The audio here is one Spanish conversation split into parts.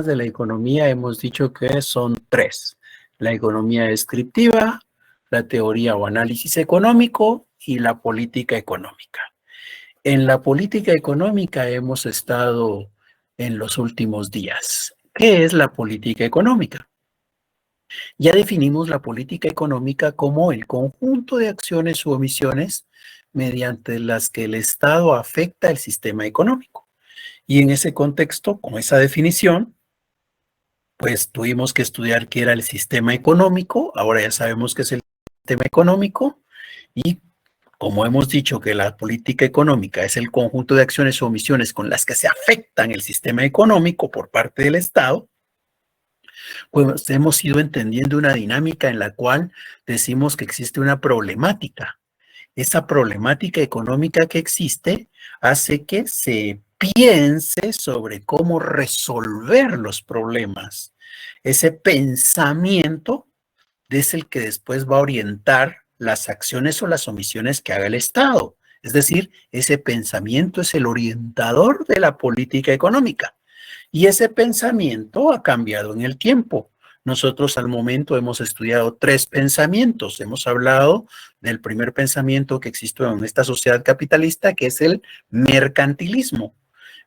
de la economía hemos dicho que son tres: la economía descriptiva, la teoría o análisis económico y la política económica. En la política económica hemos estado en los últimos días. ¿Qué es la política económica? Ya definimos la política económica como el conjunto de acciones u omisiones mediante las que el Estado afecta el sistema económico. Y en ese contexto, con esa definición, pues tuvimos que estudiar qué era el sistema económico. Ahora ya sabemos qué es el sistema económico, y como hemos dicho que la política económica es el conjunto de acciones o omisiones con las que se afectan el sistema económico por parte del Estado, pues hemos ido entendiendo una dinámica en la cual decimos que existe una problemática. Esa problemática económica que existe hace que se piense sobre cómo resolver los problemas. Ese pensamiento es el que después va a orientar las acciones o las omisiones que haga el Estado. Es decir, ese pensamiento es el orientador de la política económica. Y ese pensamiento ha cambiado en el tiempo. Nosotros al momento hemos estudiado tres pensamientos. Hemos hablado del primer pensamiento que existió en esta sociedad capitalista, que es el mercantilismo.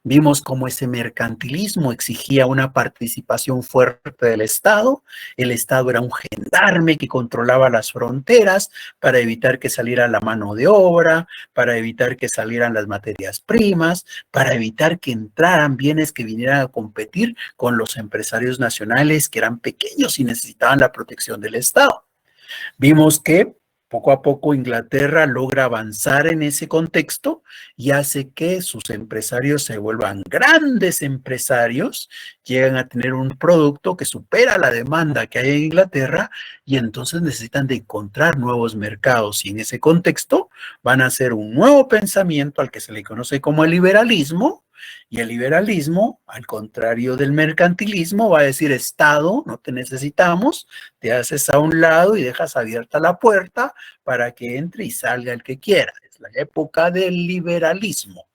Vimos cómo ese mercantilismo exigía una participación fuerte del Estado. El Estado era un gendarme que controlaba las fronteras para evitar que saliera la mano de obra, para evitar que salieran las materias primas, para evitar que entraran bienes que vinieran a competir con los empresarios nacionales que eran pequeños y necesitaban la protección del Estado. Vimos que poco a poco Inglaterra logra avanzar en ese contexto y hace que sus empresarios se vuelvan grandes empresarios, llegan a tener un producto que supera la demanda que hay en Inglaterra, y entonces necesitan de encontrar nuevos mercados, y en ese contexto van a hacer un nuevo pensamiento al que se le conoce como el liberalismo. Y el liberalismo, al contrario del mercantilismo, va a decir: Estado, no te necesitamos, te haces a un lado y dejas abierta la puerta para que entre y salga el que quiera. Es la época del liberalismo.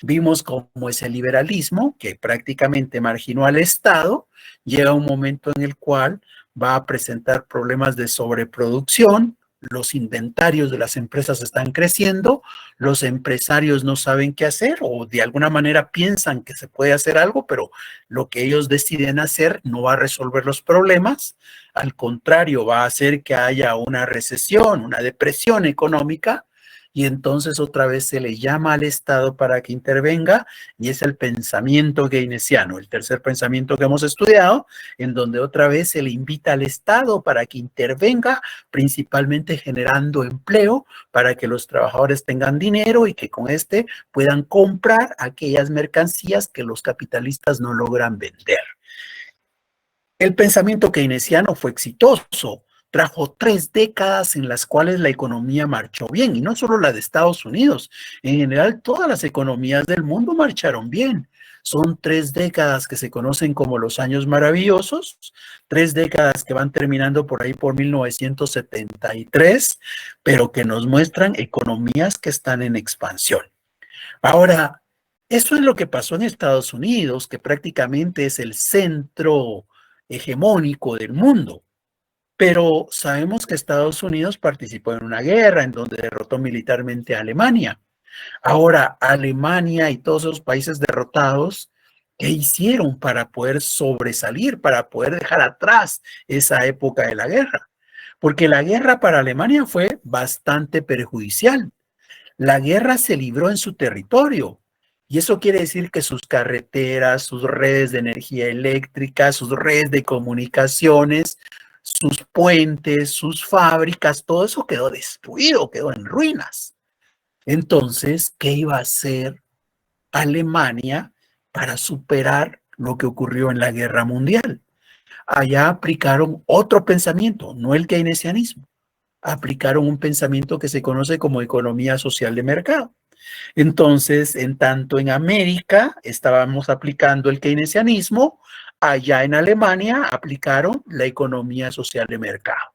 Vimos cómo ese liberalismo, que prácticamente marginó al Estado, llega a un momento en el cual va a presentar problemas de sobreproducción. Los inventarios de las empresas están creciendo, los empresarios no saben qué hacer, o de alguna manera piensan que se puede hacer algo, pero lo que ellos deciden hacer no va a resolver los problemas. Al contrario, va a hacer que haya una recesión, una depresión económica, y entonces otra vez se le llama al Estado para que intervenga, y es el pensamiento keynesiano, el tercer pensamiento que hemos estudiado, en donde otra vez se le invita al Estado para que intervenga, principalmente generando empleo para que los trabajadores tengan dinero y que con este puedan comprar aquellas mercancías que los capitalistas no logran vender. El pensamiento keynesiano fue exitoso. Trajo 3 décadas en las cuales la economía marchó bien, y no solo la de Estados Unidos, en general todas las economías del mundo marcharon bien. Son 3 décadas que se conocen como los años maravillosos, 3 décadas que van terminando por ahí por 1973, pero que nos muestran economías que están en expansión. Ahora, eso es lo que pasó en Estados Unidos, que prácticamente es el centro hegemónico del mundo. Pero sabemos que Estados Unidos participó en una guerra en donde derrotó militarmente a Alemania. Ahora, Alemania y todos esos países derrotados, ¿qué hicieron para poder sobresalir, para poder dejar atrás esa época de la guerra? Porque la guerra para Alemania fue bastante perjudicial. La guerra se libró en su territorio. Y eso quiere decir que sus carreteras, sus redes de energía eléctrica, sus redes de comunicaciones, sus puentes, sus fábricas, todo eso quedó destruido, quedó en ruinas. Entonces, ¿qué iba a hacer Alemania para superar lo que ocurrió en la Guerra Mundial? Allá aplicaron otro pensamiento, no el keynesianismo. Aplicaron un pensamiento que se conoce como economía social de mercado. Entonces, en tanto en América estábamos aplicando el keynesianismo, allá en Alemania aplicaron la economía social de mercado.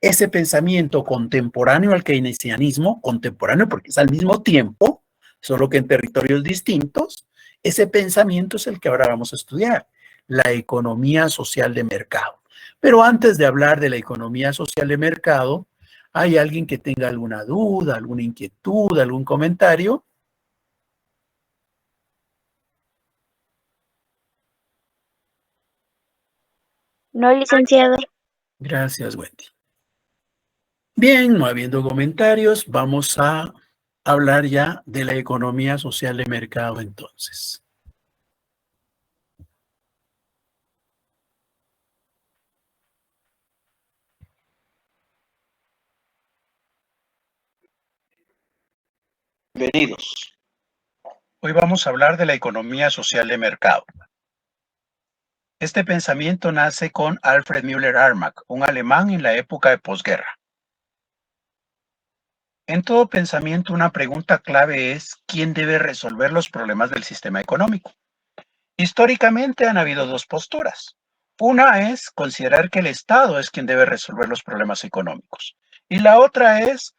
Ese pensamiento contemporáneo al keynesianismo, contemporáneo porque es al mismo tiempo, solo que en territorios distintos, ese pensamiento es el que ahora vamos a estudiar. la economía social de mercado. Pero antes de hablar de la economía social de mercado, ¿hay alguien que tenga alguna duda, alguna inquietud, algún comentario? No, licenciado. Gracias, Wendy. Bien, no habiendo comentarios, vamos a hablar ya de la economía social de mercado entonces. Bienvenidos. Hoy vamos a hablar de la economía social de mercado. Este pensamiento nace con Alfred Müller-Armack, un alemán en la época de posguerra. En todo pensamiento, una pregunta clave es ¿quién debe resolver los problemas del sistema económico? Históricamente han habido dos posturas. Una es considerar que el Estado es quien debe resolver los problemas económicos. Y la otra es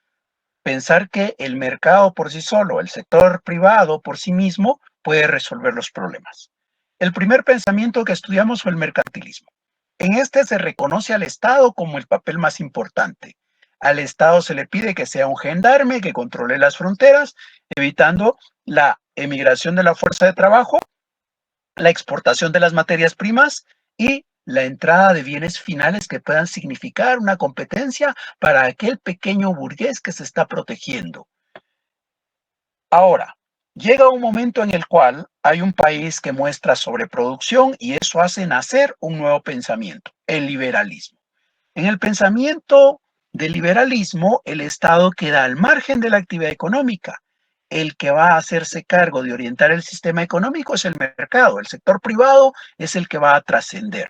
pensar que el mercado por sí solo, el sector privado por sí mismo, puede resolver los problemas. El primer pensamiento que estudiamos fue el mercantilismo. En este se reconoce al Estado como el papel más importante. Al Estado se le pide que sea un gendarme, que controle las fronteras, evitando la emigración de la fuerza de trabajo, la exportación de las materias primas y la entrada de bienes finales que puedan significar una competencia para aquel pequeño burgués que se está protegiendo. Ahora, llega un momento en el cual hay un país que muestra sobreproducción y eso hace nacer un nuevo pensamiento, el liberalismo. En el pensamiento del liberalismo, el Estado queda al margen de la actividad económica. El que va a hacerse cargo de orientar el sistema económico es el mercado. El sector privado es el que va a trascender.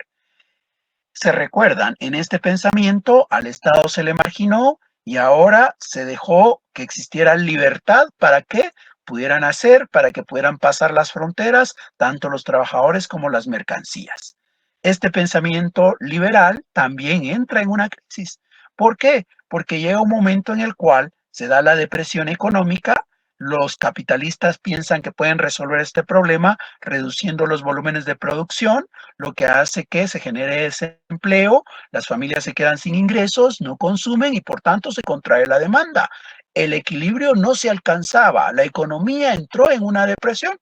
Se recuerdan, en este pensamiento al Estado se le marginó y ahora se dejó que existiera libertad para que pudieran hacer, para que pudieran pasar las fronteras, tanto los trabajadores como las mercancías. Este pensamiento liberal también entra en una crisis. ¿Por qué? Porque llega un momento en el cual se da la depresión económica, los capitalistas piensan que pueden resolver este problema reduciendo los volúmenes de producción, lo que hace que se genere desempleo, las familias se quedan sin ingresos, no consumen y por tanto se contrae la demanda. El equilibrio no se alcanzaba, la economía entró en una depresión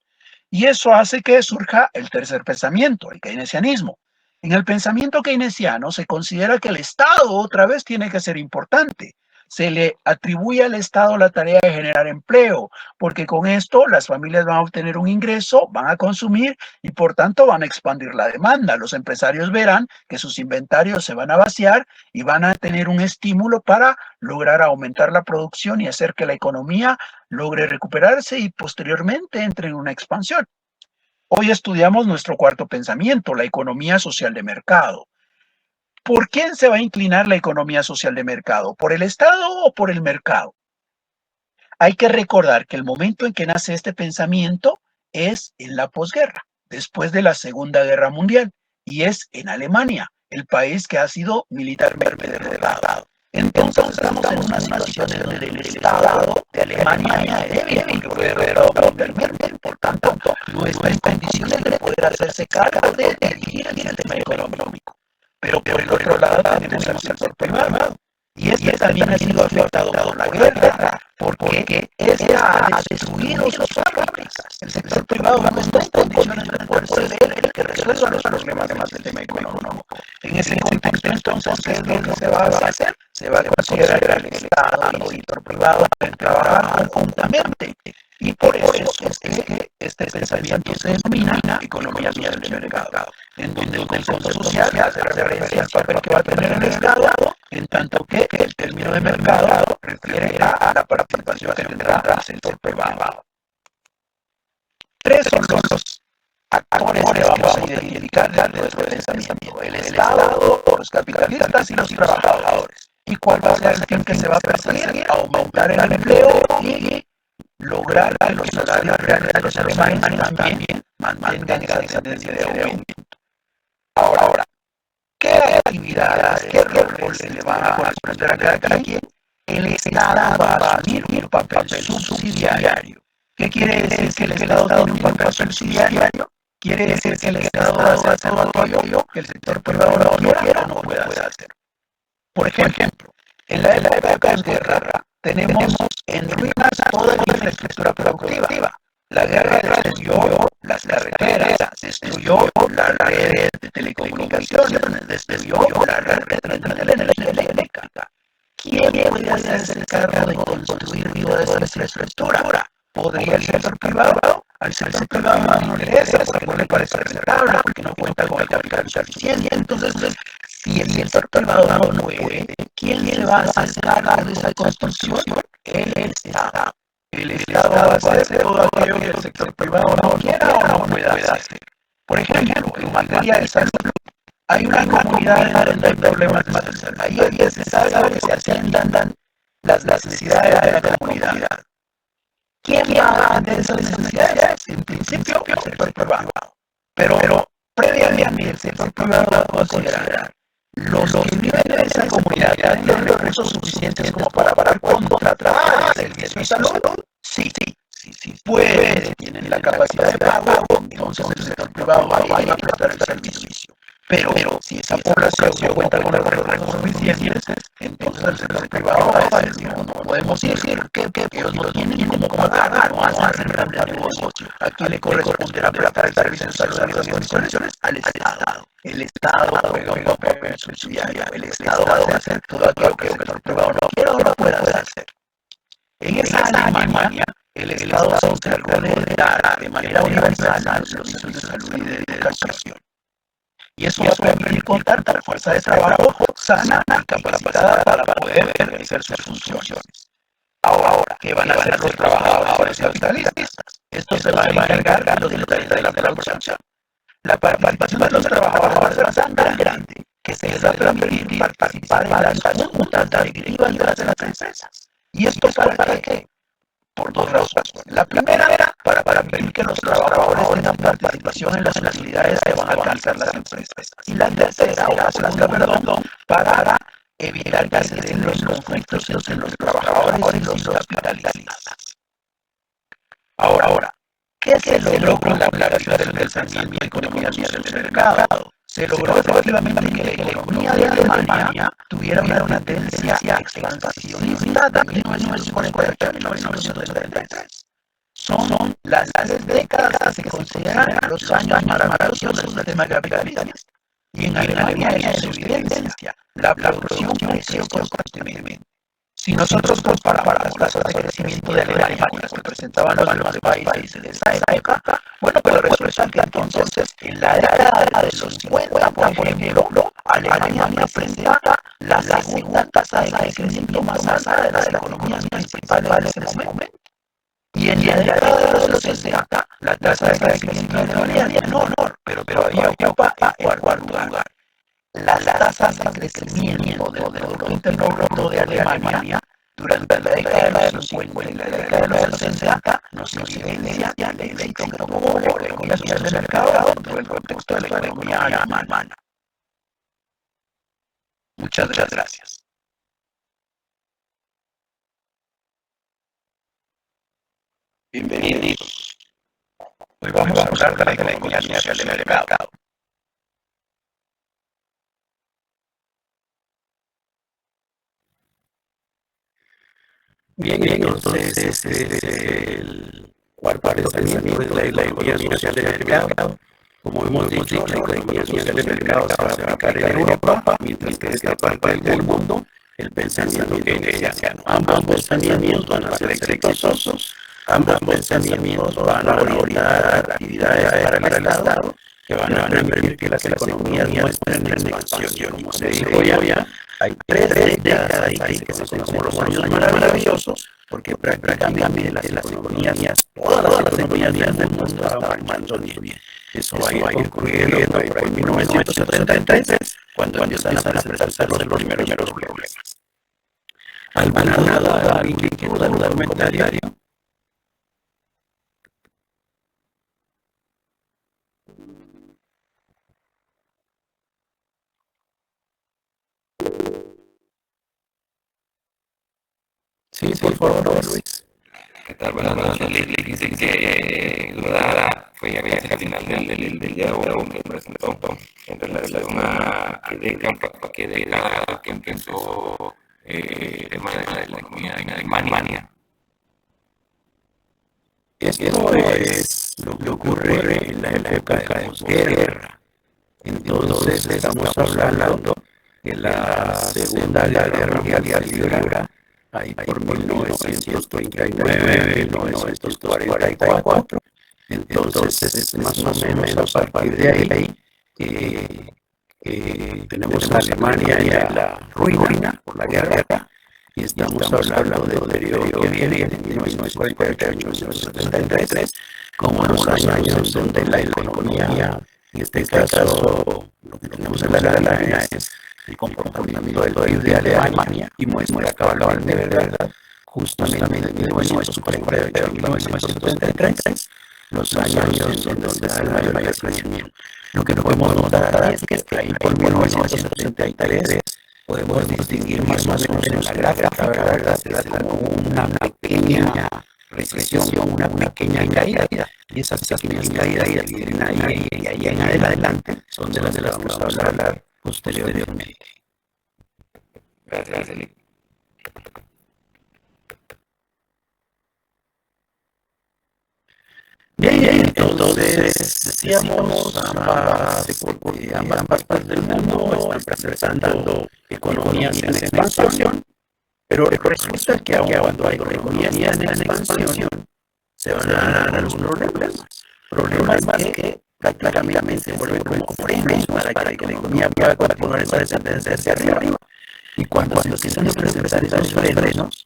y eso hace que surja el tercer pensamiento, el keynesianismo. En el pensamiento keynesiano se considera que el Estado otra vez tiene que ser importante. Se le atribuye al Estado la tarea de generar empleo, porque con esto las familias van a obtener un ingreso, van a consumir y por tanto van a expandir la demanda. Los empresarios verán que sus inventarios se van a vaciar y van a tener un estímulo para lograr aumentar la producción y hacer que la economía logre recuperarse y posteriormente entre en una expansión. Hoy estudiamos nuestro cuarto pensamiento, la economía social de mercado. ¿Por quién se va a inclinar la economía social de mercado? ¿Por el Estado o por el mercado? Hay que recordar que el momento en que nace este pensamiento es en la posguerra, después de la Segunda Guerra Mundial, y es en Alemania, el país que ha sido militarmente derrotado. Entonces estamos en una situación en donde el Estado de Alemania es débil, que fue derrotado militarmente, por tanto no está en condiciones de poder hacerse cargo de dirigir el sistema económico. Pero por el otro lado tenemos al sector privado. Y este también ha sido afectado por la guerra, porque esta ha destruido sus fábricas. El sector privado no está en condiciones de poder ser el que resuelva los problemas del sistema económico. En ese contexto, entonces, ¿qué es lo que se va a hacer? Se va a considerar que el Estado y el sector privado pueden trabajar conjuntamente. Y por eso es que este pensamiento se denomina economía social de mercado, en donde el consenso social hace referencia al papel que va a tener el Estado, en tanto que el término de mercado refiere a la participación que tendrá el sector privado. Tres son los actores que vamos a identificar dentro de este pensamiento: el Estado, los capitalistas y los trabajadores. ¿Y cuál va a ser el fin que se va a perseguir? Aumentar el empleo y lograr que los salarios reales de los alemanes también mantengan esa tendencia de aumento. Ahora, ¿qué actividades, qué roles se le van a corresponder a cada quien? El Estado va a asumir un papel subsidiario. ¿Qué quiere decir que el Estado tiene un papel subsidiario? quiere decir que el Estado va a hacer todo aquello que el sector privado no quiera o no pueda hacer. Por ejemplo, en la época de guerra tenemos en ruinas toda la infraestructura productiva. La guerra destruyó las carreteras, destruyó la red de telecomunicaciones, destruyó la red de transmisión eléctrica. ¿Quién puede hacerse cargo de construir toda esa infraestructura? ¿Podría el sector privado? Al sector privado no le interesa porque no le parece rentable, porque no cuenta con el capital suficiente. Entonces, si el sector privado no puede, ¿quién se va a hacer cargo de esa construcción? El Estado. El Estado va a hacer todo aquello que el sector privado no quiera o no pueda hacer. Por ejemplo, en materia de salud, hay una comunidad donde hay problemas de salud. Ahí es necesario que se atiendan las necesidades de la comunidad. ¿Quién va a atender esas necesidades? En principio, el sector privado. Pero previamente el sector privado va a considerar los que viven en esa comunidad tienen los recursos suficientes como para contratar el servicio de salud. Sí. Pueden, tienen la capacidad de pago, entonces el sector privado va a prestar el servicio. Pero si esa población no cuenta con los recursos suficientes, entonces el sector privado va a decir, no podemos decir que ellos no tienen cómo pagar, no hacen rentable el negocio. Aquí le corresponderá prestar el servicio de salud en esas condiciones al Estado. El Estado juega un papel subsidiario. El Estado va a hacer todo aquello que el sector privado no quiera o no pueda hacer. En esa Alemania, el Estado se encargó de dar de manera universal los servicios de salud y de educación. Y eso va a permitir contar con fuerza de trabajo sana y capacitada para poder realizar sus funciones. Ahora, ¿qué van a hacer los trabajadores capitalistas? Esto se va a encargar de los detalles de la producción. La participación de los trabajadores va a ser tan grande que se les va a permitir participar en las juntas directivas de las empresas. ¿Y esto para qué? Por dos razones. La primera era para permitir que los trabajadores tengan participación en las actividades que van a alcanzar las empresas. Y la tercera, para evitar que se den los conflictos entre los trabajadores y los capitalistas. Ahora, ¿qué se logró con la aplicación del pensamiento de economía social del mercado? Se logró efectivamente que la economía de Alemania tuviera una tendencia expansionista de 1948 a 1933. Son las 3 décadas que se consideran los años maravillosos del sistema capitalista. Y en Alemania eso es evidencia. La producción creció constantemente. Si nosotros comparamos las tasas de crecimiento de Alemania con las que presentaban los demás países de esa época, bueno, pues resulta que entonces en la década de los 50, por ejemplo, Alemania presenta la segunda tasa de crecimiento más alta de las economías principales de ese momento. Y en la década de los 60, la tasa de crecimiento de Alemania es menor, pero todavía ocupa el cuarto lugar. Las tasas de crecimiento del Producto Interno Bruto de Alemania durante la década de los 50 y la década de los 60 nos evidencia el éxito que tuvo la economía social de mercado dentro del contexto de la economía alemana. Muchas gracias. Bienvenidos. Hoy vamos a hablar de la economía social del mercado. Bien, entonces este es el cuarto pensamiento de la economía social del mercado. Como hemos dicho, la economía social del mercado se va a aplicar en Europa, mientras que en esta parte del mundo el pensamiento keynesiano. Ambos pensamientos van a ser exitosos, ambos pensamientos van a orientar actividades para el Estado que van a permitir que las economías muestren en expansión. Como se dijo ya, hay 3 décadas ahí que se conocen como los años maravillosos, porque prácticamente las economías, todas las economías del mundo estaban marchando bien. Eso va a ir concluyendo por ahí 1973, cuando empiezan a presentarse los primeros problemas. ¿Alguna duda, alguien que duda, algún comentario? Sí, por favor, Luis. ¿Qué tal? Buenas noches. Dice que duda fue ya casi al final del diálogo que presentó en relación a qué década que empezó el tema de la economía en Alemania. Esto es lo que ocurre en la época de la posguerra. Entonces estamos hablando de la Segunda Guerra Mundial libra ahí por 1939, 1944. Entonces, más o menos a partir de ahí, tenemos a Alemania ya en la ruina por la guerra, y estamos hablando del periodo que viene de 1948-1973, como los años donde la economía, en este caso, lo que tenemos en la galería es el comportamiento del PIB de Alemania, y muestra cabalmente, ¿verdad? Justamente de 1948 a 1973, los años donde se da el mayor crecimiento. Lo que no podemos notar es que ahí por 1973 podemos distinguir más o menos en la gráfica, ¿verdad? Se da como una pequeña recesión, una pequeña caída, y esas pequeñas caídas que vienen ahí y ahí en adelante son de las que vamos a hablar posteriormente. Gracias, Eli. Bien, entonces decíamos ambas partes del mundo están presentando economías en expansión, pero resulta que cuando hay economías en expansión se van a dar algunos problemas que prácticamente se vuelven como frenos para que la economía pueda continuar esa tendencia hacia arriba. Y cuando se empiezan a presentar esos frenos,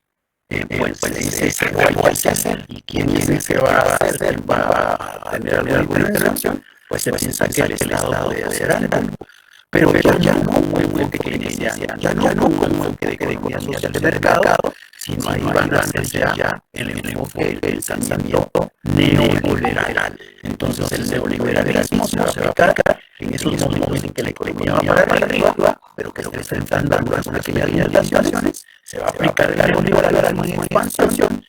pues se dice que algo hay que hacer. ¿Y quién es el que va a hacer? ¿Quién va a tener alguna intervención? Pues se piensa que el Estado puede hacer algo. Pero ya no un enfoque keynesiano, ya no un enfoque de economía social de mercado, sino ahí van a hacer ya el enfoque del pensamiento neoliberal. Entonces el neoliberalismo se va a aplicar en esos momentos en que la economía va para arriba, pero que lo que está enfrentando algunas pequeñas limitaciones, se va a aplicar el neoliberalismo en expansión.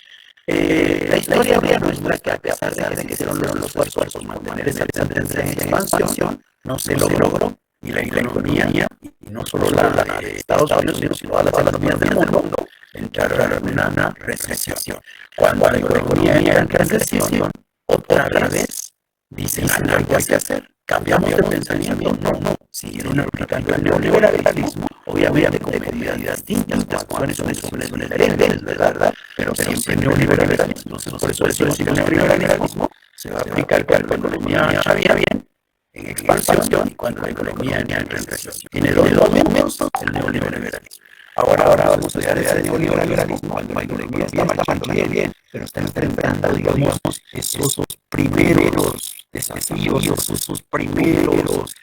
La historia muestra que a pesar de que hicieron los esfuerzos mantener esa tendencia en expansión, no se logró. Y la economía, y no solo la de Estados Unidos, sino todas las economías del mundo, entraron en una recesión. Cuando la economía entra en recesión, otra vez dicen algo hay que hacer. Cambiamos de pensamiento, no, siguieron aplicando el neoliberalismo, obviamente con medidas distintas, cuáles son diferentes, ¿verdad? Pero siempre neoliberalismo. Entonces, por eso decimos que el neoliberalismo se va a aplicar cuando la economía vaya bien, en expansión, y cuando la economía entra en recesión. Tiene dos momentos el neoliberalismo. Ahora vamos a estudiar ese neoliberalismo cuando la economía está marchando bien, pero está enfrentando, digamos, esos primeros desafíos, esos primeros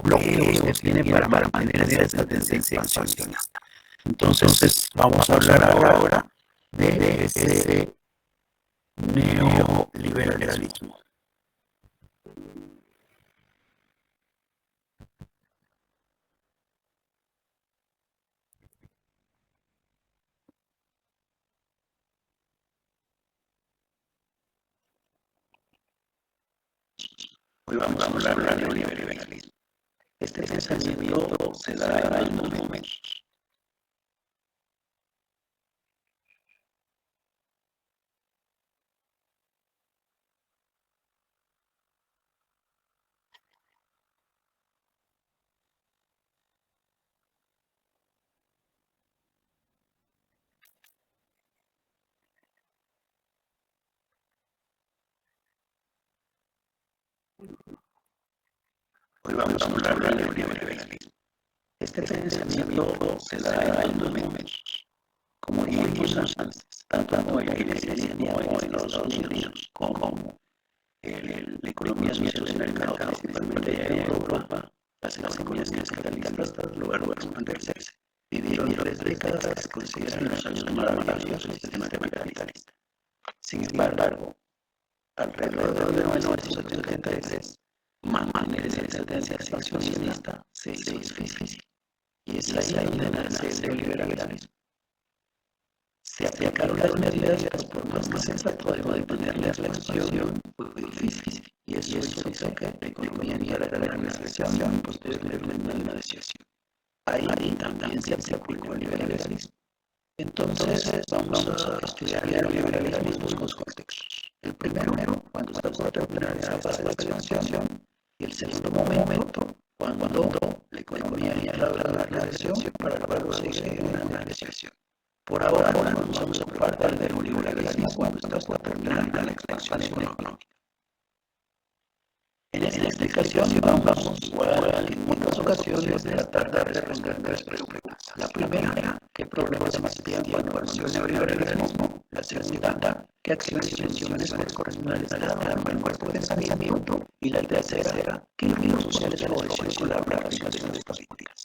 bloqueos que tiene para mantener esa tendencia expansionista. Entonces, vamos a hablar ahora de ese neoliberalismo. Hoy vamos a hablar de neoliberalismo. Este pensamiento se da en dos momentos. Hoy vamos a hablar de neoliberalismo. Este pensamiento se da en dos momentos. Como dijimos antes, tanto en la Iglesia como en los Estados Unidos, como la economía social de mercado, principalmente en Europa, las economías capitalistas lograron expandirse. Vivieron 3 décadas que se consideran los años maravillosos del sistema capitalista. Sin embargo, alrededor de 1983, mantener esa tendencia expansionista se hizo difícil. Y es ahí donde nace el neoliberalismo. se aplicaron las medidas, por más que se trató de mantener la expansión, fue difícil. Y eso hizo que la economía entrara en una recesión y posteriormente en una depresión. Ahí también se aplicó el liberalismo. Entonces, vamos a estudiar el liberalismo en dos contextos. El primero, cuando está por terminar esa fase de expansión, y el segundo momento, cuando la economía entra en la recesión para luego seguir en una recesión. Por ahora nos vamos a ocupar del neoliberalismo cuando está por terminar la expansión económica. En esta explicación vamos, igual en muchas ocasiones, tratar de responder tres preguntas. La primera, ¿qué problemas existían cuando nació el neoliberalismo? La segunda, ¿qué acciones y funciones corresponden a el cuerpo de pensamiento? Y la tercera, ¿qué líneas sociales favorecieron con la aplicación de estas políticas?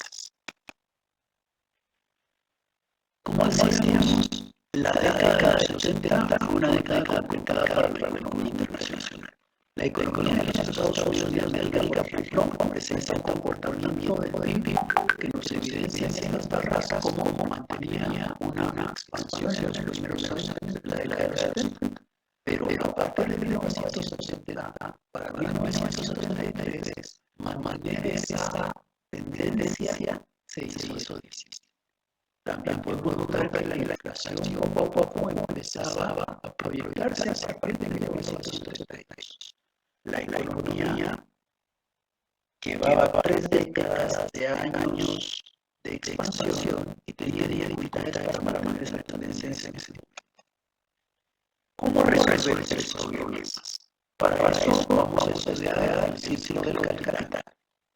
Como decíamos, la década de los 70 fue una década complicada para la economía internacional. La economía de los Estados Unidos de América presenta un comportamiento del PIB que nos evidencia en ciertas barras como mantenía una expansión en los primeros años de la década de los 70. Pero a partir de 1970 para 1973, mantener esa tendencia se hizo difícil. También podemos notar que la inflación poco a poco empezaba a proyectarse a partir de 1932. La economía llevaba 3 décadas de años de expansión y tenía dificultades para mantener esa tendencia en ese momento. ¿Cómo resolver estos problemas? Para eso vamos a estudiar el ciclo del capital.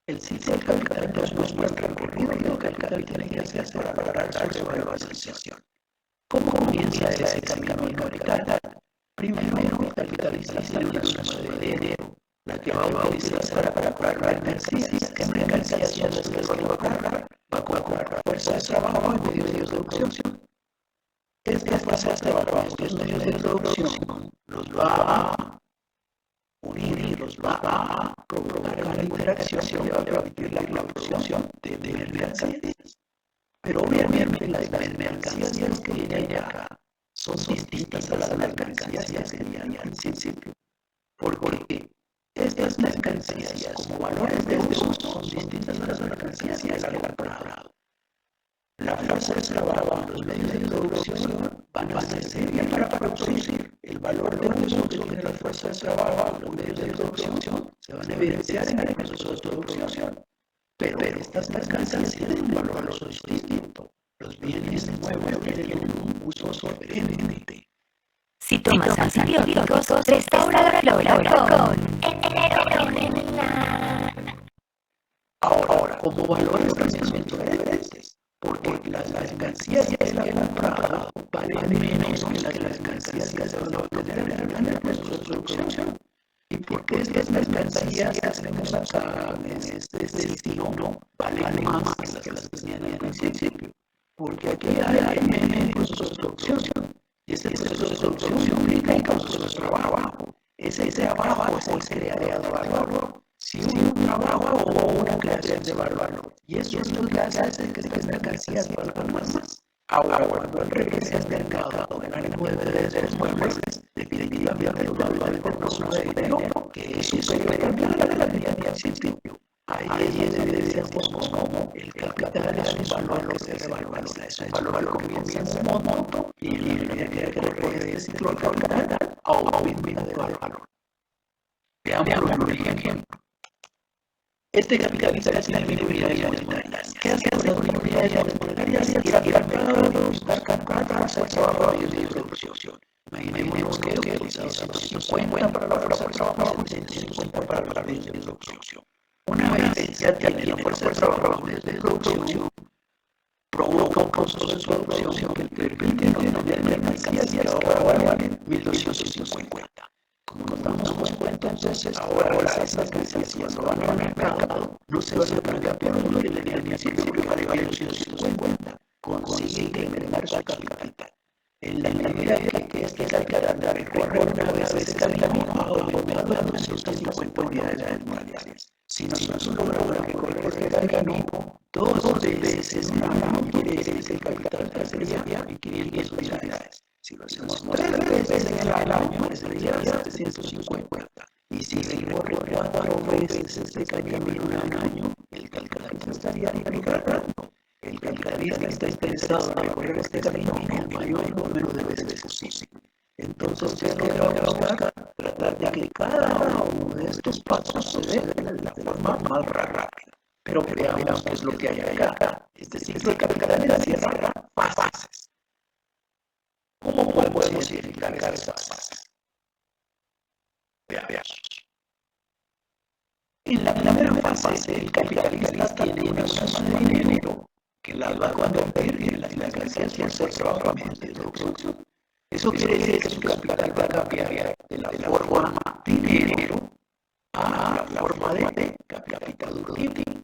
El ciclo del capital nos muestra el recorrido de lo que el capital tiene que hacer para lograr su revalorización. ¿Cómo comienza ese camino del capital? Primero, el capitalista tiene una suma de dinero, la que va a utilizar para comprar mercancías. ¿Qué mercancías son las que va a comprar? Va a comprar fuerza de trabajo y medios de producción. Estas fuerzas de trabajo y estos medios de producción los va a unir, los va a provocar una interacción que va a permitir la producción de mercancías. Pero obviamente las mercancías que vienen acá son distintas a las mercancías que tenían al principio, porque estas mercancías como valores de uso son distintas a las mercancías que se han comprado. La fuerza de trabajo, los medios de producción van a servir para producir. El valor de uso que tiene la fuerza de trabajo, los medios de producción se van a evidenciar en el proceso de producción. Pero estas mercancías tienen un valor distinto. Los bienes nuevos tienen un uso diferente. Si tomas antibióticos, restaura la flora con Ahora, como valores también son diferentes, porque las mercancías que se han comprado valen menos que las mercancías que se van a obtener en el proceso de producción. ¿Y por qué estas mercancías que tenemos acá en este estilo valen más que las que tenían al principio? Porque aquí hay un proceso de producción. Y este proceso de producción implica un proceso de trabajo. Ese trabajo es el creador de valor. Si un trabajo o una creación de valor. Y eso es lo que hace que estas mercancías valgan más. Ahora, cuando el regrese al mercado en el 9 de los muebles, definitivamente el valor del consumo de dinero, que es superior al la medida al principio. Ahí es donde decimos como el capital es un valor que se revaloriza, es un valor que comienza en un monto y en la medida que recorre este ciclo del capital aumenta de valor. Veamos un ejemplo. Este capitalista es la minoría monetaria. ¿Qué hace la minoría monetaria? Ir al mercado, buscar contratos, hacer trabajo de producción. Imaginemos que utilizamos 150 para la fuerza de trabajo y 150 para los medios de producción. Una vez ya tiene la fuerza de trabajo los medios de producción, provoca un proceso de producción que permite obtener mercancías que ahora valen 1.250. Como nos damos cuenta, entonces ahora esas mercancías cuando van al mercado no se van a pagar por lo que tenían ni siquiera porque vale 1.250. Consigue incrementar su capital. En la medida que este capital recorre una vez ese camino, aumentando nuestros 150 unidades monetarias. Si nosotros logramos recorrer este camino 2 veces un año quiere decir que el capital sería en 500 unidades. Si lo hacemos 3 veces en el año, sería 750. Y si recorre 4 veces este camino en un año, el capitalista estaría duplicando. El capitalista está interesado en recorrer este camino el mayor número de veces posible. Entonces, ¿qué es lo que vamos a buscar? Tratar de que cada uno de estos pasos se dé de la forma más rápida. Pero veamos qué es lo que hay acá. Este ciclo de capital cierra fases. ¿Cómo podemos identificar esas fases? Veamos. En la primera fase, el capitalista tiene una suma de dinero que la va a convertir en las mercancías por ser trabajo mediante producción. Eso quiere decir que su capital va a cambiar de la forma dinero a la forma de capital productivo.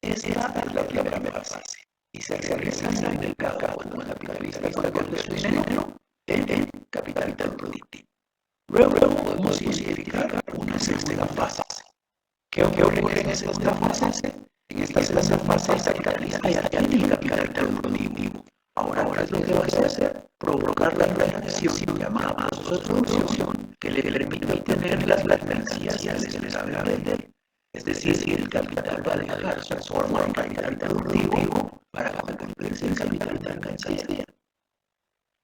Esa es la primera fase y se realiza en el mercado cuando el capitalista convierte su dinero en capital productivo. Luego podemos identificar una segunda fase. ¿Qué ocurre en esta segunda fase? En esta segunda fase el capitalista ya tiene capital productivo. Ahora, ¿qué es lo que va a hacer? Provocar la reacción llamada proceso de producción que le permite tener las mercancías que les sabe vender. Es decir, el capital va a dejar su forma en capital productivo para convertirse en capital de mercancía.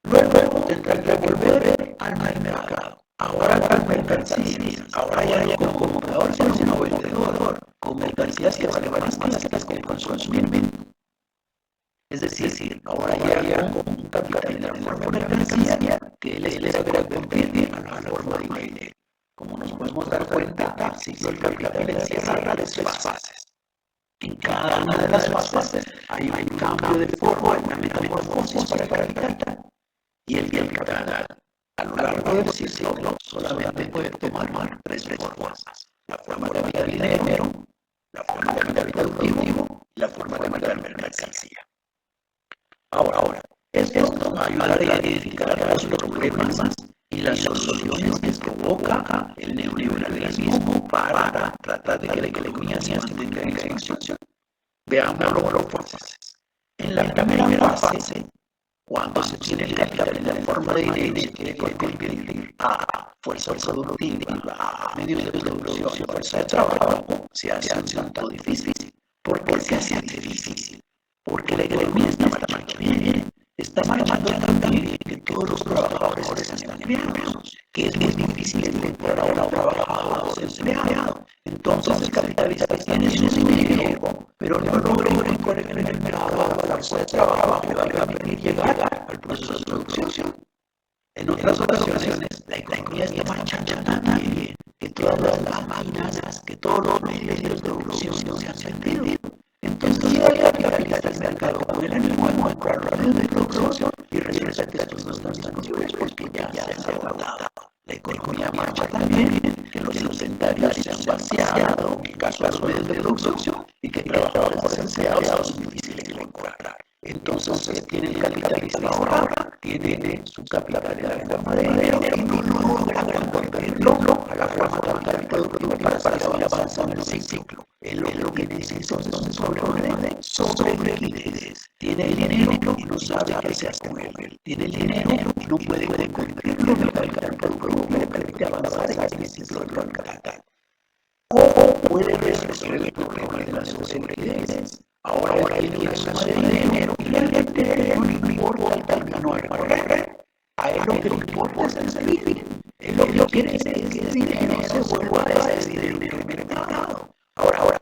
Luego tendrá que volver al mercado. Ahora con mercancías, ahora ya como comprador, sino vendedor, con mercancías que valen más que las que consumir. Es decir, ahora ya con un capital de forma de mercancía que les espera convertir a la forma de dinero. Como nos podemos dar cuenta, el ciclo del capital encierra 3 fases. En cada una de las fases hay un cambio de forma, una metamorfosis para el capital. Y el capital, a lo largo del ciclo, solamente puede tomar 3 formas. La forma de meter dinero, la forma de meter productivo y la forma de meter mercancía. Ahora, esto nos va a ayudar a identificar los problemas y las soluciones que provoca el neoliberalismo para tratar de que la economía se mantenga en expansión. Veámoslo por fases. En la primera fase, cuando se tiene el capital en la forma de dinero y se quiere convertir a fuerza productiva, a medios de producción, fuerza de trabajo, se hace un tanto difícil. ¿Por qué se hace difícil? Porque la economía está marchando bien. Está marchando tan bien que todos los trabajadores están empleados, que es muy difícil encontrar a un trabajador desempleado. Entonces el capitalista tiene su dinero, pero no logra encontrar en el mercado la fuerza de trabajo que va a permitir llegar al proceso de producción. En otras ocasiones, la economía está marchando tan bien que todas las máquinas, que todos los medios de producción se han vendido. Entonces llega el capitalista al mercado con el ánimo de comprar los medios de producción y resulta que estos no están disponibles porque ya se han agotado. La economía marcha tan bien que los inventarios se han vaciado en caso de los medios de producción y que trabajadores empleados son difíciles de encontrar. Entonces tiene el capitalista ahora, tiene su capital en la forma de dinero y no logra convertirlo a la forma de capital productivo para seguir avanzando en el ciclo. Lo que necesita es un problema de sobreliquidez. Tiene el dinero y no sabe qué hacer con él. Tiene el dinero y no puede convertirlo en capital productivo que le permite avanzar en este ciclo del capital. ¿Cómo puede resolver el problema de la sobreliquidez? Ahora él tiene suma de dinero y realmente no le importa el camino a recorrer. A él lo que le importa es el salir. Él lo que quiere es que ese dinero se vuelva a ese dinero en el mercado. Ahora,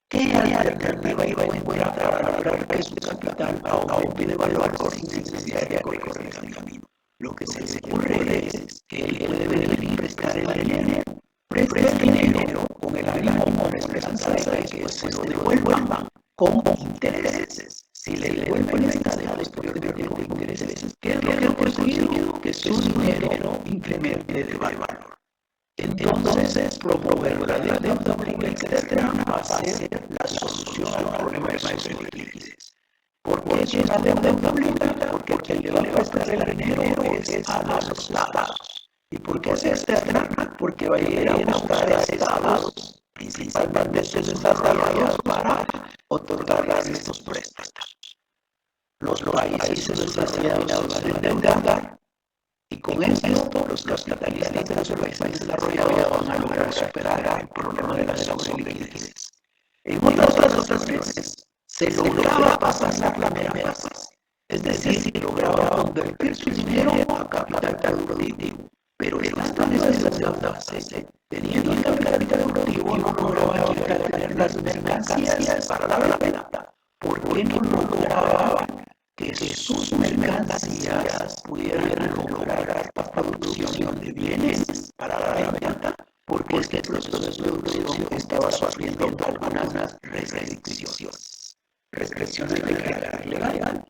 ¿qué alternativa iba a encontrar para lograr que su capital aumente de valor sin necesidad de recorrer el camino? Lo que se le ocurre es que él puede venir y prestar el dinero. Presta el dinero con el ánimo o la esperanza de que después se lo devuelvan con intereses. Si le devuelven esta deuda posteriormente con intereses, ¿qué es lo que ha conseguido? Que su dinero incremente de valor. Entonces, promover la deuda pública externa va a ser la solución al problema de sobreliquidez. ¿Por qué es una deuda pública? Porque quien le va a prestar el dinero es a los estados. ¿Y por qué es externa? Porque va a ir a buscar a estados, principalmente estos desarrollados, para otorgarles estos préstamos. Los países desarrollados se van a endeudar y con esto los capitalistas de los países desarrollados van a lograr superar el problema de la sobreliquidez. En otras veces se lograba pasar la primera fase, es decir, lograba convertir su dinero a capital productivo, pero estando en esa segunda fase, teniendo el capital productivo, no lograban llegar a tener las mercancías para la venta. ¿Por qué no lograban que sus mercancías pudieran lograr la producción de bienes para la venta? Porque este proceso de producción estaba sufriendo algunas restricciones de carácter legal.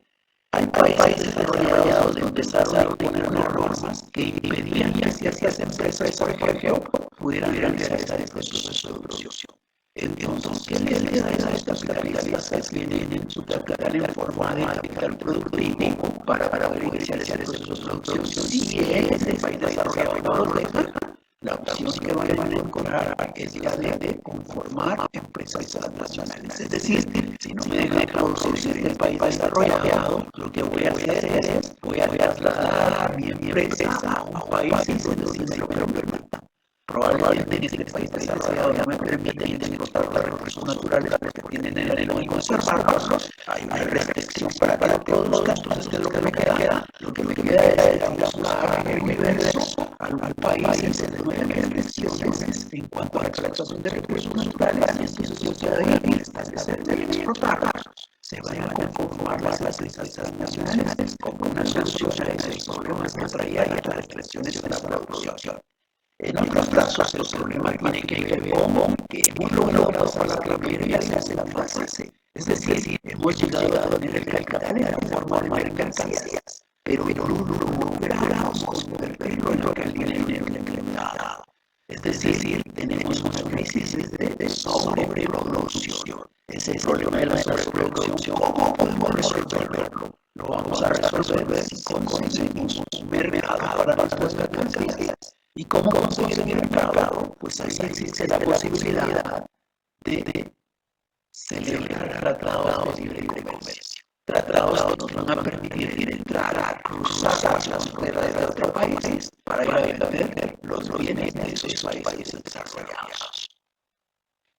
Hay países desarrollados que empezaron a poner normas que impedían que ciertas empresas, por ejemplo, pudieran realizar este proceso de producción. Entonces, ¿qué les da a estos capitalistas que tienen su capital en forma de capital productivo para poder iniciar ese proceso de producción? Si ese país desarrollado no lo deja, la opción que van a encontrar es la de conformar empresas transnacionales. Es decir, si no me dejan producir en el país desarrollado, lo que voy a hacer es, voy a trasladar mi empresa a un país en donde sí me lo permita. Probablemente en este país desarrollado no me permiten explotar los recursos naturales porque tienen el anhelo de conservarlos. Hay una restricción para que lo produzcan, entonces lo que me queda es trasladar el universo al país en donde no hay restricciones en cuanto a la explotación de recursos naturales, y entonces yo puedo ir a establecer y explotarlos. Se van a conformar las empresas nacionales como una solución a esos problemas que traía las restricciones en la producción. En otros casos, el problema tiene que ver con que hemos logrado pasar la primera y la segunda fase. Es decir, hemos llegado a tener el capital en la forma de mercancías, pero no logramos convertirlo en lo que el dinero implementado. Es decir, tenemos una crisis de sobreproducción. Ese problema de la sobreproducción, ¿cómo podemos resolverlo? Lo vamos a resolver si conseguimos un mercado para nuestras mercancías. ¿Y cómo conseguir el mercado? Pues ahí existe la posibilidad de celebrar tratados de libre comercio. Tratados que nos van a permitir entrar, cruzar las fronteras de otro país para ir a vender los bienes de esos países desarrollados.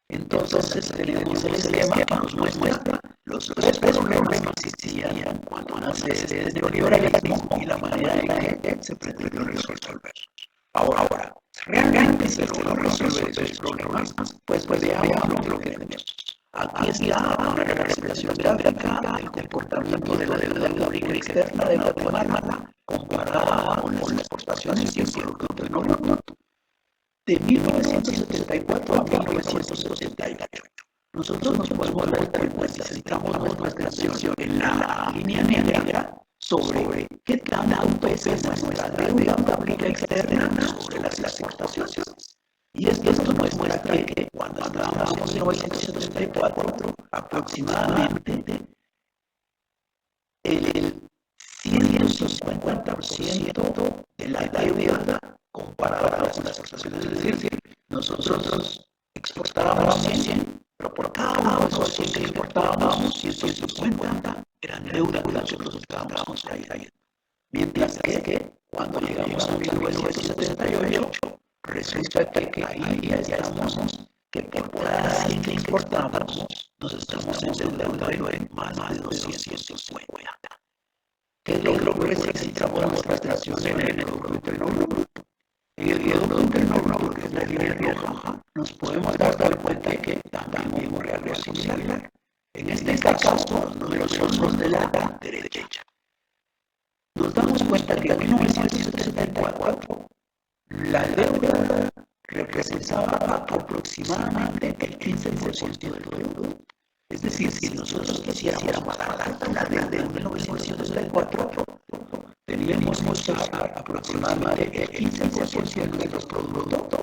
Entonces tenemos el esquema que nos muestra los tres problemas que existían cuando nace este neoliberalismo y la manera en que se pretende resolver. Ahora, ¿realmente se logró resolver esos problemas? Pues veamos lo que tenemos. Aquí está una representación gráfica del comportamiento de la deuda pública externa de Guatemala comparada con las exportaciones y el Producto Interno Bruto de 1974 a 1978. Nosotros nos podemos dar cuenta si centramos nuestra atención en la línea negra sobre qué tanto pesa nuestra deuda pública externa sobre las exportaciones. Y esto nos muestra que cuando estábamos en 1974, aproximadamente el 150% de la deuda comparada con las exportaciones. Es decir, nosotros exportábamos 100, pero por cada uno de esos 100 que exportábamos, 150 eran deuda que nosotros estábamos trayendo. Mientras que cuando llegamos a 1978, resulta que ahí ya estamos, que por cada 100 que importamos, nos estamos endeudando en más de 250. ¿Qué es lo que necesitamos nuestra atención en el Producto Interno Bruto? En el Producto Interno Bruto, que es la línea roja, nos podemos dar cuenta que también ocurre algo similar. En este caso, los números son los de la derecha. Nos damos cuenta que en 1974 la deuda representaba aproximadamente el 15% del producto. Es decir, si nosotros quisiéramos pagar la deuda en 1974, teníamos que usar aproximadamente el 15% de los productos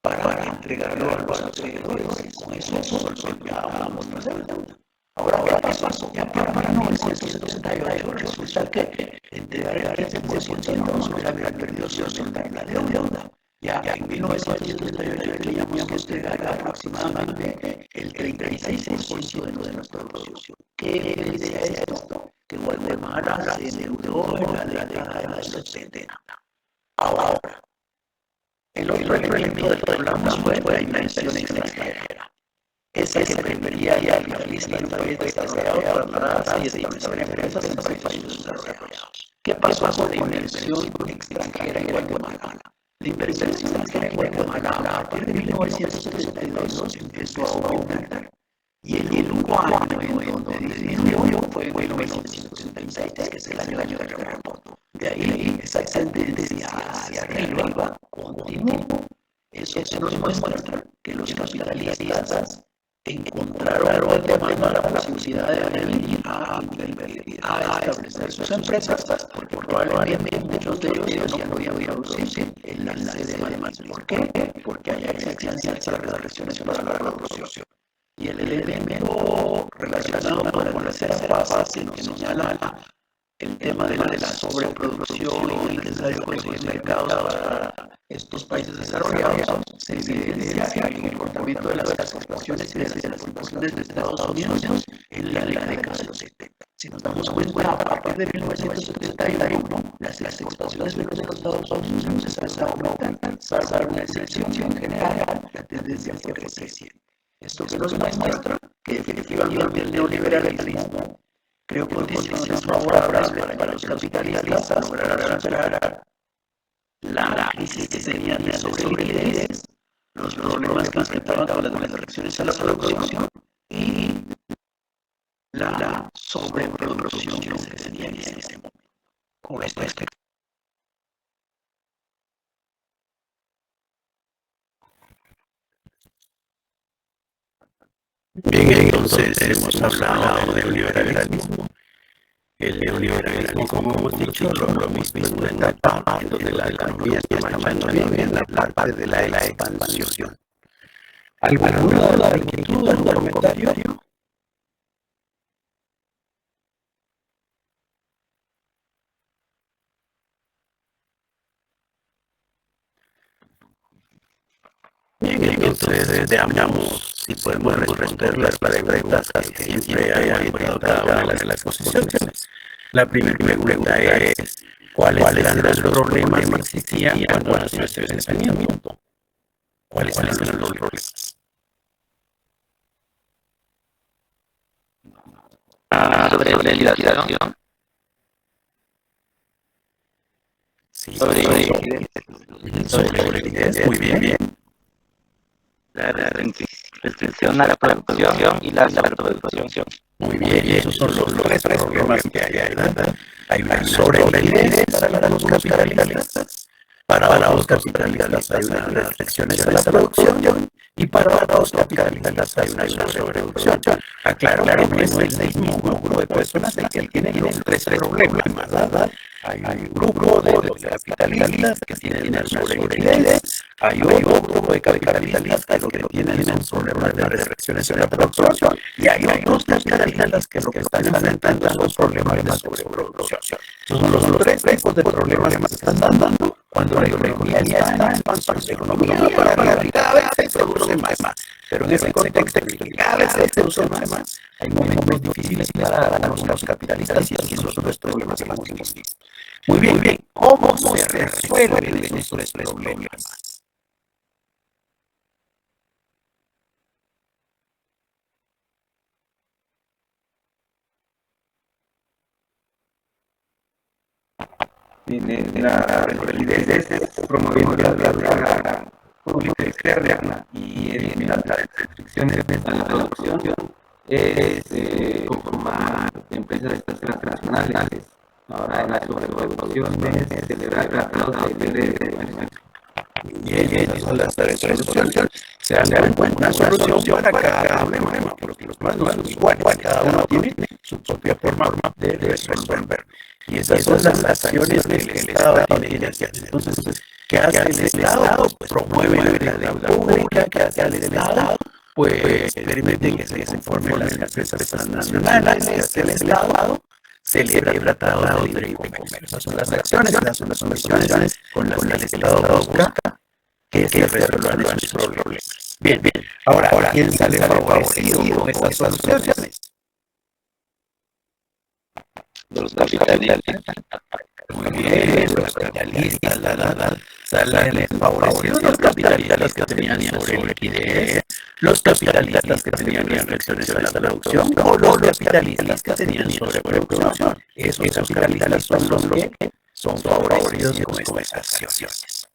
para entregarlo a los acreedores. Con eso solventábamos nuestra deuda. Ahora, ¿qué pasó? Ya para 1978 resulta que entregar el 15% no era perdió solventar la deuda. Ya en 1978 teníamos que entregar aproximadamente el 36% de nuestra producción. ¿Qué decía esto? Que Guatemala se endeudó en la década de los 70. Ahora, el otro elemento del que hablamos fue la inversión extranjera. Esa que permitía ya al capitalista en un país desarrollado trasladarse y establecer empresas en países desarrollados. ¿Qué pasó con la inversión extranjera en Guatemala? La inversión extranjera en Guatemala a partir de 1972 empezó a aumentar. Y el único año en donde disminuyó fue en 1976, que es el año del terremoto. De ahí esa tendencia hacia arriba continuó. Eso nos muestra que los capitalistas encontraron en Guatemala la posibilidad de venir a establecer sus empresas, porque probablemente muchos de ellos no podían producir en la sede de Madrid. ¿Por qué? Porque allá existían ciertas restricciones para la producción. Y el elemento relacionado con la tercera fase nos señala el tema de la sobreproducción y el necesario conseguir mercados para estos países desarrollados. Se evidencia en el comportamiento de las exportaciones y de las importaciones de Estados Unidos en la década de los 70. Si nos damos cuenta, a partir de 1971, las exportaciones de los Estados Unidos empezaron a aumentar, salvo una excepción general, la tendencia fue creciente. Esto que nos muestra que efectivamente el neoliberalismo creó condiciones favorables para los capitalistas lograr superar la crisis que tenían de sobreliquidez, los problemas que enfrentaban con las restricciones a la producción y la sobreproducción que se tenía en ese momento. Con esto bien, entonces hemos hablado del neoliberalismo. El neoliberalismo, como hemos dicho, lo hemos visto en una etapa en donde la economía está marchando bien en la parte de la expansión. ¿Alguna duda, inquietud, algún comentario? Bien, entonces veamos si podemos responder las preguntas que siempre hay orientado cada una de las exposiciones. La primera pregunta es, ¿cuáles eran los problemas que existían cuando nació este pensamiento? ¿Cuáles eran los problemas? Sobre liquidación. Sí, sobre liquidez, muy bien. La restricción a la producción y la sobreproducción. Muy bien, y esos son los tres problemas que hay, ¿verdad? Hay una sobreliquidez para los capitalistas. Para los capitalistas hay unas restricciones a la producción y para los capitalistas hay una sobreproducción. Aclaro que no es el mismo grupo de personas el que tiene los tres problemas, ¿verdad? Hay un grupo de capitalistas que tienen una sobreliquidez, hay otro grupo de capitalistas que lo que tienen son problemas de restricciones a la producción y hay otros capitalistas que lo que están enfrentando son problemas de sobreproducción. Esos son los tres tipos de problemas que se están dando cuando la economía está en expansión. La economía para arriba cada vez se produce más, pero en ese contexto cada vez se produce más. Hay momentos difíciles para los capitalistas y esos son los problemas que hemos visto. Muy bien, ¿cómo se resuelven estos problemas? La realidad es promoviendo la pública externa y eliminar las restricciones a la producción es conformar empresas transnacionales. Ahora en la sobreproducción es celebrar tratados de y esas son las tres soluciones. Se han dado una solución para cada problema, porque los más no son iguales, cada uno tiene su propia forma de resolver. Y esas son las acciones que el Estado tiene que hacer. Entonces, ¿qué hace el Estado? Pues promueve la deuda pública, ¿qué hace el Estado? Pues permite que se conformen las empresas transnacionales, ¿qué hace el Estado? Celebra el Tratado de Libre Comercio. Esas son las acciones, esas son las soluciones con las que el Estado busca que se resuelvan esos problemas. Bien, ahora, ¿quién sale favorecido con estas soluciones? Los capitalistas. Muy bien, los capitalistas salen favorecidos, los capitalistas que tenían sobre liquidez, los capitalistas que tenían restricciones a la producción, o los capitalistas que tenían sobreproducción. Esos capitalistas son los que son favorecidos con estas acciones.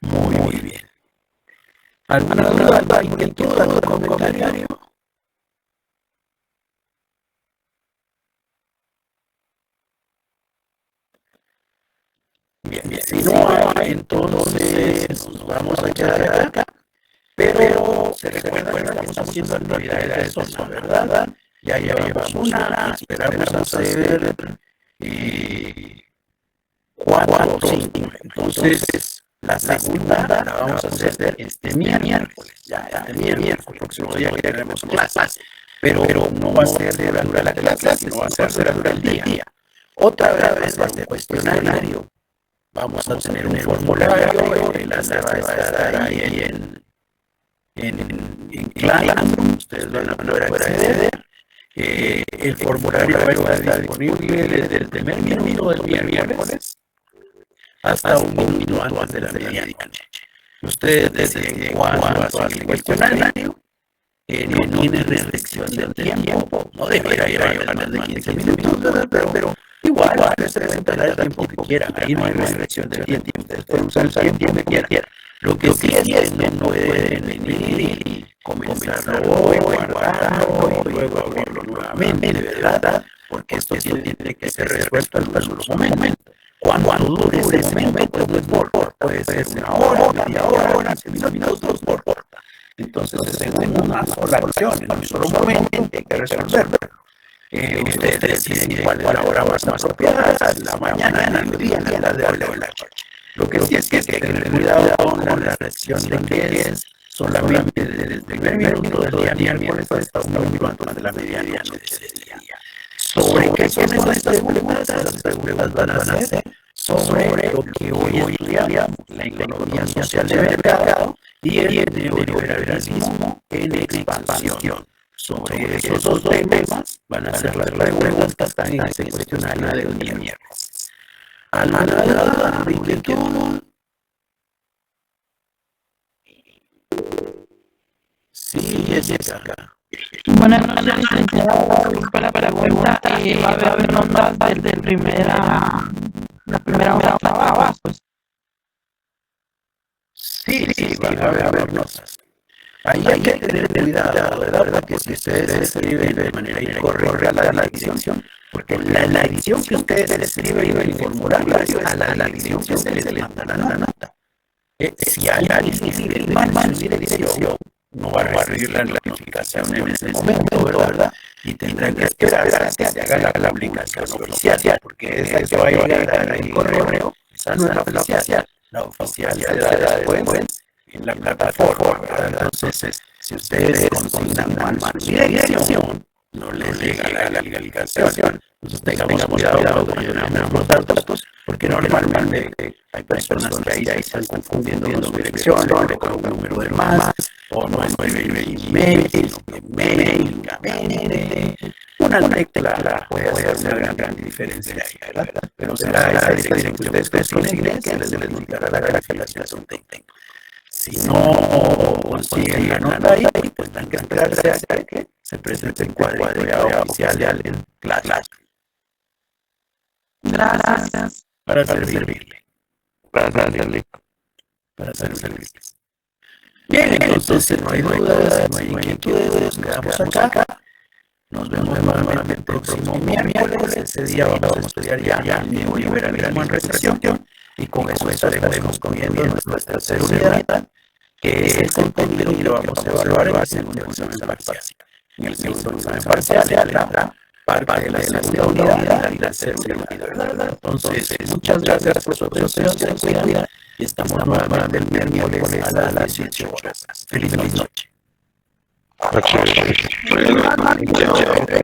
Muy bien. ¿Alguna duda, alguna inquietud, algún comentario? Bien, si no hay, entonces nos vamos a quedar acá. Pero se recuerdan que estamos haciendo actividades de zona, ¿verdad? Ya llevamos una, esperamos hacer 4 o 5. Entonces, la segunda la vamos a hacer este miércoles. Este miércoles, próximo día que tenemos clases. Pero no va a ser durante la clase, sino va a ser durante el día. Otra vez va a ser cuestionario. Vamos a tener un formulario, el enlace va a estar ahí en Classroom, ustedes van a poder acceder. El formulario va a estar disponible desde el primer minuto del miércoles hasta un minuto antes de la medianoche. Ustedes deciden cuándo hacen el cuestionario. No tiene restricción de tiempo, no debería llevar más de 15 minutos, pero igual se presentará el tiempo que quieran. Ahí no hay restricción de tiempo, ustedes pueden usar el tiempo que quieran. Lo que sí es que no pueden venir y comenzarlo hoy, guardarlo y luego abrirlo nuevamente, ¿verdad? Porque esto tiene que ser resuelto en un solo momento. Cuando dure ese momento, no importa, puede ser una hora, media hora, 15 minutos, no importa. Entonces es en una sola acción, en un solo momento que hay que resolverlo. Ustedes deciden cuál es la hora más apropiada, en la mañana, en el día, en la tarde o en la noche. Lo que sí es que hay que tener cuidado con la restricción de que es solamente desde el primer minuto del día miércoles hasta un minuto antes de la medianoche del día. ¿Sobre qué son estas preguntas? Las preguntas van a ser sobre lo que hoy estudiamos, la economía social de mercado y el neoliberalismo en expansión. Sobre esos dos temas van a ser las preguntas en ese cuestionario de un día miércoles. ¿Alguna duda, inquietud? Sí, Jessica. Buenas noches, licenciada. Para la pregunta, va a haber notas desde la primera hora de trabajo. Sí, van a haber notas. Ahí hay que tener cuidado, ¿verdad? Que si ustedes escriben de manera incorrecta la dirección, porque la dirección que ustedes escriben en el formulario a la dirección que ustedes les mandan la nota. Si hay alguien que escribe mal su dirección, no va a recibir la notificación en ese momento, ¿verdad? Y tendrán que esperar a que se haga la aplicación oficial, porque esa que va a llegar ahí en correo, esa no es la oficial. La oficial se da después en la plataforma, ¿verdad? Entonces, si ustedes consignan mal su dirección, no les llega la aplicación. Entonces tengamos cuidado cuando llenamos los datos, porque normalmente hay personas que ahí están confundiendo su dirección, le colocan un número de más, o no escriben email, sino que mail, una tecla puede hacer una gran diferencia ahí, ¿verdad? Pero será esa dirección que ustedes consiguen que les indicará la calificación técnica. Si no consiguen la nota ahí, pues tendrán que esperarse a que se presente en cuadrilla oficial en clase. Gracias. Para servirle. Gracias. Para servirle. Bien, entonces no hay dudas, no hay inquietudes, nos quedamos acá. Nos vemos nuevamente el próximo miércoles. Ese día vamos a estudiar ya el neoliberalismo en recesión y con eso estaremos concluyendo nuestra tercera unidad, que es el contenido que vamos a evaluar en el segundo examen parcial. En el segundo examen parcial habrá parte de la segunda unidad y la tercera unidad, ¿verdad? Entonces, muchas gracias por su atención, se cuidan y estamos nuevamente el miércoles a las 18 horas. Feliz noche. Noche.